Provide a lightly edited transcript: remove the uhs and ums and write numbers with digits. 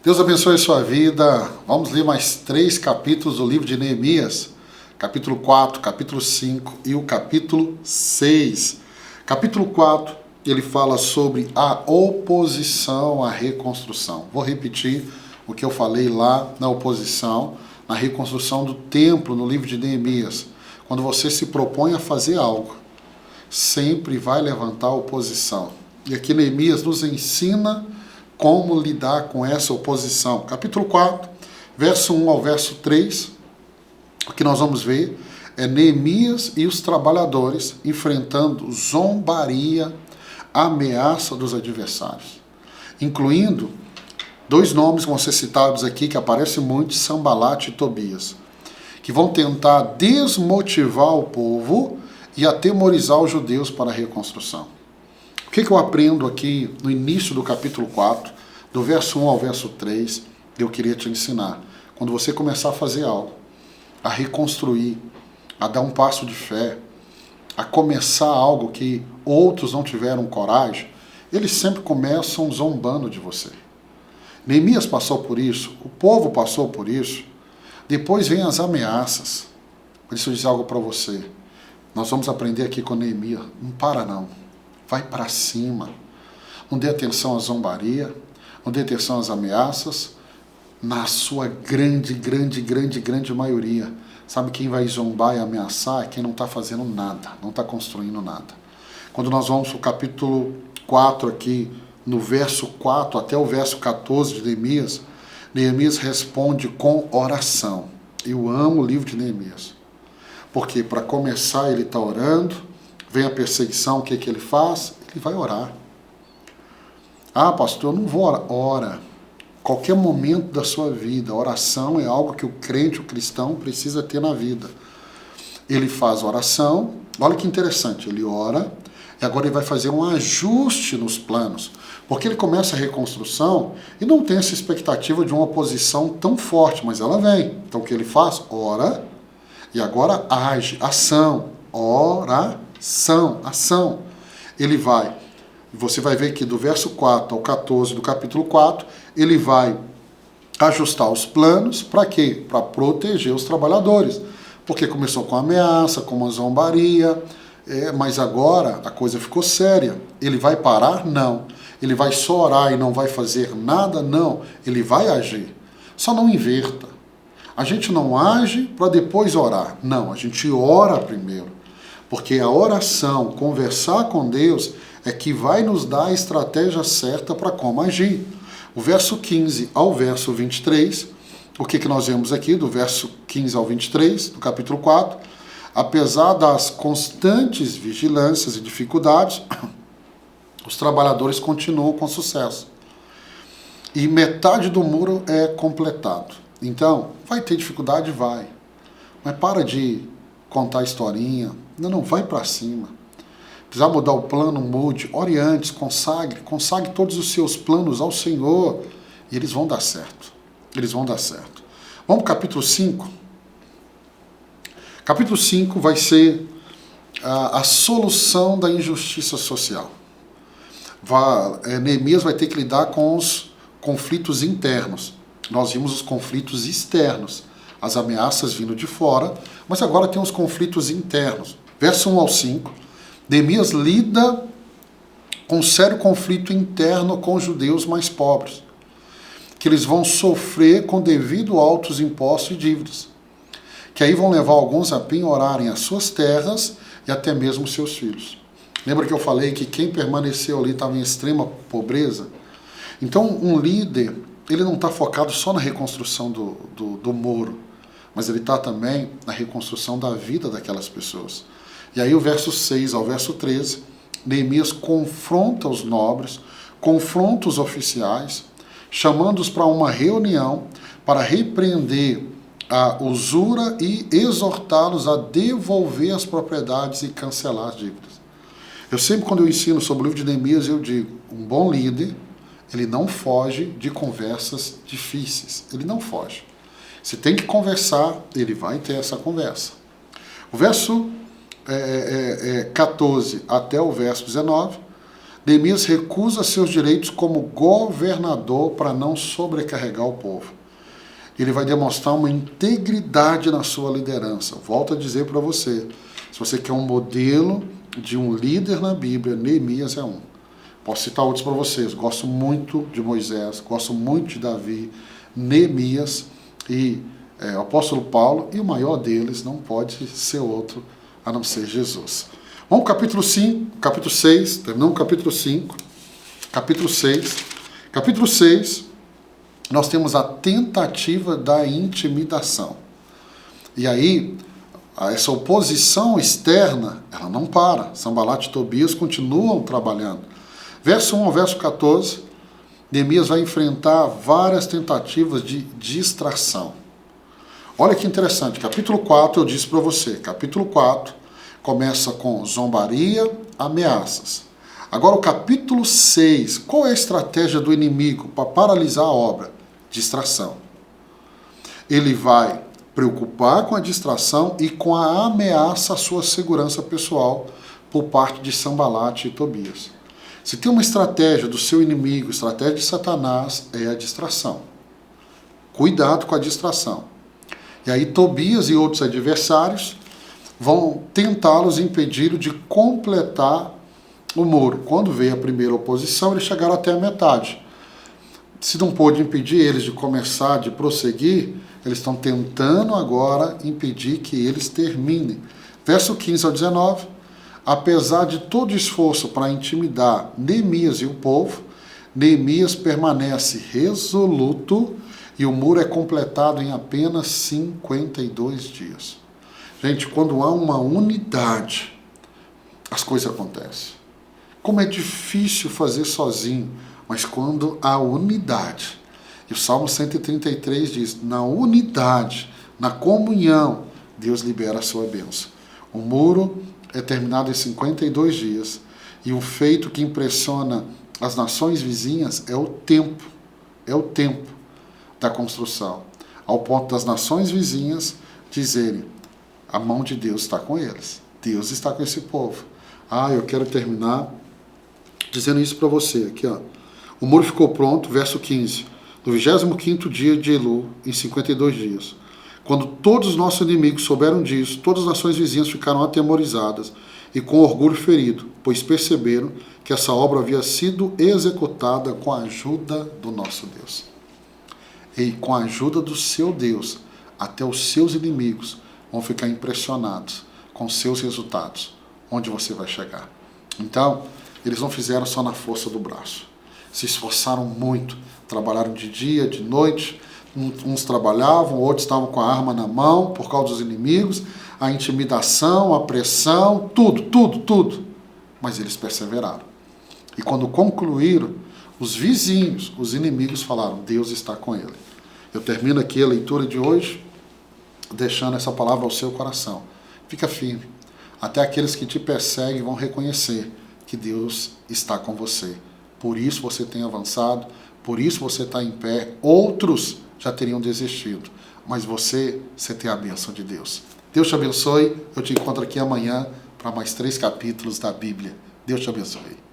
Deus abençoe a sua vida. Vamos ler mais 3 capítulos do livro de Neemias. Capítulo 4, capítulo 5 e o capítulo 6. Capítulo 4, ele fala sobre a oposição à reconstrução. Vou repetir o que eu falei lá na oposição, na reconstrução do templo, no livro de Neemias. Quando você se propõe a fazer algo, sempre vai levantar oposição. E aqui Neemias nos ensina como lidar com essa oposição. Capítulo 4, verso 1 ao verso 3, o que nós vamos ver é Neemias e os trabalhadores enfrentando zombaria, ameaça dos adversários, incluindo 2 nomes que vão ser citados aqui, que aparecem muito, Sanbalate e Tobias, que vão tentar desmotivar o povo e atemorizar os judeus para a reconstrução. O que eu aprendo aqui no início do capítulo 4, do verso 1 ao verso 3, eu queria te ensinar. Quando você começar a fazer algo, a reconstruir, a dar um passo de fé, a começar algo que outros não tiveram coragem, eles sempre começam zombando de você. Neemias passou por isso, o povo passou por isso, depois vem as ameaças. Por isso eu dizer algo para você. Nós vamos aprender aqui com Neemias, não para não. Vai para cima. Não dê atenção à zombaria, não dê atenção às ameaças. Na sua grande maioria. Sabe quem vai zombar e ameaçar? É quem não está fazendo nada, não está construindo nada. Quando nós vamos para o capítulo 4 aqui, no verso 4 até o verso 14 de Neemias, Neemias responde com oração. Eu amo o livro de Neemias. Porque para começar ele está orando, vem a perseguição, o que ele faz? Ele vai orar. Ah, pastor, eu não vou orar. Ora. Qualquer momento da sua vida, a oração é algo que o crente, o cristão, precisa ter na vida. Ele faz oração, olha que interessante, ele ora, e agora ele vai fazer um ajuste nos planos. Porque ele começa a reconstrução e não tem essa expectativa de uma oposição tão forte, mas ela vem. Então o que ele faz? Ora, e agora age, ação, oração, ação. Ele vai, você vai ver que do verso 4 ao 14 do capítulo 4, ele vai ajustar os planos, para quê? Para proteger os trabalhadores. Porque começou com ameaça, com uma zombaria, mas agora a coisa ficou séria. Ele vai parar? Não. Ele vai só orar e não vai fazer nada? Não. Ele vai agir. Só não inverta. A gente não age para depois orar. Não, a gente ora primeiro. Porque a oração, conversar com Deus, é que vai nos dar a estratégia certa para como agir. O verso 15 ao verso 23, o que nós vemos aqui, do verso 15 ao 23, do capítulo 4, apesar das constantes vigilâncias e dificuldades, os trabalhadores continuam com sucesso. E metade do muro é completado. Então, vai ter dificuldade? Vai. Mas para de contar historinha. Não, vai para cima. Precisar mudar o plano, mude, ore antes, consagre todos os seus planos ao Senhor e eles vão dar certo. Eles vão dar certo. Vamos para o capítulo 5. Capítulo 5 vai ser a solução da injustiça social. Neemias vai ter que lidar com os conflitos internos. Nós vimos os conflitos externos, as ameaças vindo de fora, mas agora tem os conflitos internos. Verso 1 ao 5. Neemias lida com um sério conflito interno com os judeus mais pobres, que eles vão sofrer com devido altos impostos e dívidas, que aí vão levar alguns a penhorarem as suas terras e até mesmo seus filhos. Lembra que eu falei que quem permaneceu ali estava em extrema pobreza? Então um líder, ele não está focado só na reconstrução do muro, mas ele está também na reconstrução da vida daquelas pessoas. E aí o verso 6 ao verso 13, Neemias confronta os nobres, confronta os oficiais, chamando-os para uma reunião para repreender a usura e exortá-los a devolver as propriedades e cancelar as dívidas. Eu sempre, quando eu ensino sobre o livro de Neemias, eu digo, um bom líder, ele não foge de conversas difíceis, ele não foge. Se tem que conversar, ele vai ter essa conversa. O verso 14 até o verso 19, Neemias recusa seus direitos como governador para não sobrecarregar o povo. Ele vai demonstrar uma integridade na sua liderança. Volto a dizer para você, se você quer um modelo de um líder na Bíblia, Neemias é um. Posso citar outros para vocês. Gosto muito de Moisés, gosto muito de Davi, Neemias e o apóstolo Paulo, e o maior deles não pode ser outro a não ser Jesus. Vamos para o capítulo 5, capítulo 6, terminamos o capítulo 5, capítulo 6. Capítulo 6, nós temos a tentativa da intimidação. E aí, essa oposição externa, ela não para. Sanbalat e Tobias continuam trabalhando. Verso 1 ao verso 14, Neemias vai enfrentar várias tentativas de distração. Olha que interessante, capítulo 4 eu disse para você, capítulo 4 começa com zombaria, ameaças. Agora o capítulo 6, qual é a estratégia do inimigo para paralisar a obra? Distração. Ele vai preocupar com a distração e com a ameaça à sua segurança pessoal por parte de Sanbalat e Tobias. Se tem uma estratégia do seu inimigo, estratégia de Satanás, é a distração. Cuidado com a distração. E aí Tobias e outros adversários vão tentá-los impedir de completar o muro. Quando veio a primeira oposição, eles chegaram até a metade. Se não pôde impedir eles de começar, de prosseguir, eles estão tentando agora impedir que eles terminem. Verso 15 ao 19, apesar de todo esforço para intimidar Neemias e o povo, Neemias permanece resoluto e o muro é completado em apenas 52 dias. Gente, quando há uma unidade, as coisas acontecem. Como é difícil fazer sozinho, mas quando há unidade. E o Salmo 133 diz, na unidade, na comunhão, Deus libera a sua bênção. O muro é terminado em 52 dias. E o feito que impressiona as nações vizinhas é o tempo da construção. Ao ponto das nações vizinhas dizerem, a mão de Deus está com eles. Deus está com esse povo. Eu quero terminar dizendo isso para você. Aqui, ó. O muro ficou pronto, verso 15, no 25º dia de Elul, em 52 dias. Quando todos os nossos inimigos souberam disso, todas as nações vizinhas ficaram atemorizadas e com orgulho ferido, pois perceberam que essa obra havia sido executada com a ajuda do nosso Deus. E com a ajuda do seu Deus, até os seus inimigos vão ficar impressionados com seus resultados, onde você vai chegar. Então, eles não fizeram só na força do braço. Se esforçaram muito, trabalharam de dia, de noite, uns trabalhavam, outros estavam com a arma na mão por causa dos inimigos, a intimidação, a pressão, tudo. Mas eles perseveraram. E quando concluíram, os vizinhos, os inimigos falaram, Deus está com ele. Eu termino aqui a leitura de hoje, deixando essa palavra ao seu coração. Fica firme. Até aqueles que te perseguem vão reconhecer que Deus está com você. Por isso você tem avançado, por isso você está em pé. Outros já teriam desistido, mas você tem a bênção de Deus. Deus te abençoe. Eu te encontro aqui amanhã para mais 3 capítulos da Bíblia. Deus te abençoe.